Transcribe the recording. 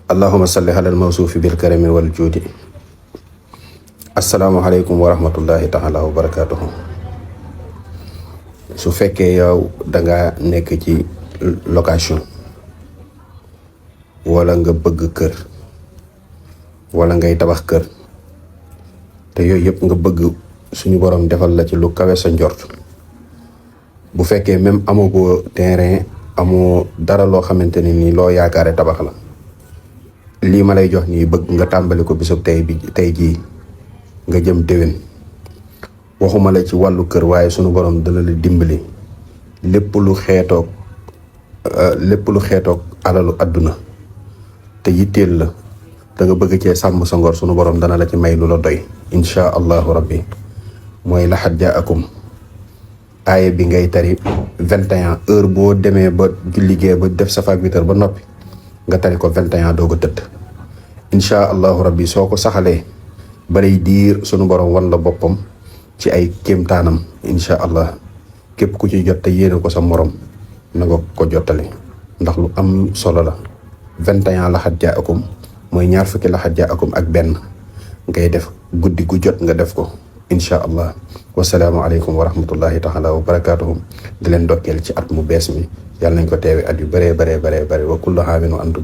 allahuma salli alal mawsuufi bil karami wal juudi. asalaamualeykum wa rahmatullahi taala wa barakaatuhu. su fekkee yow danga nekk ci location wala nga bëgg kër wala ngay tabax kër te yooyu yëpp nga bëgg suñu borom defal la ci lu kawe sa njort, bu fekkee même amagoo terrain amoo dara loo xamante ne nii loo yaakaare tabax la, lii ma lay jox nii bëgg nga tàmbali ko bisub tey jii nga jëm déwén. waxuma la ci wàllu kër waaye sunu borom dana la dimbali lépp lu xeetoog alalu àdduna te yitteel la da nga bëgg cee sàmm sa ngor, sunu borom dana la ci may lu la doy insha allahu rabbi. mooy laxat jaakum aaye bi ngay tari 21 heure boo demee ba julligee ba def sa faak witar ba noppi nga tari ko 21 doo ko tëdd insha allahu rabbi. soo ko saxalee balay diir sunu borom wan la boppam ci ay kéemtaanam insha allah. képp ku ci jot te yéene ko sa morom na nga ko jottali ndax lu am solo la. 21 laxat jaakum mooy 20 laxat jaakum ak benn ngay def guddi gu jot nga def ko insha allah. wasalaamu aleykum wa rahmatullahi taala wa barakaatuhum. di leen dokkeel ci at mu bees mi, yàlla nañ ko teewe at yu bëree wa kullu aamin wa antum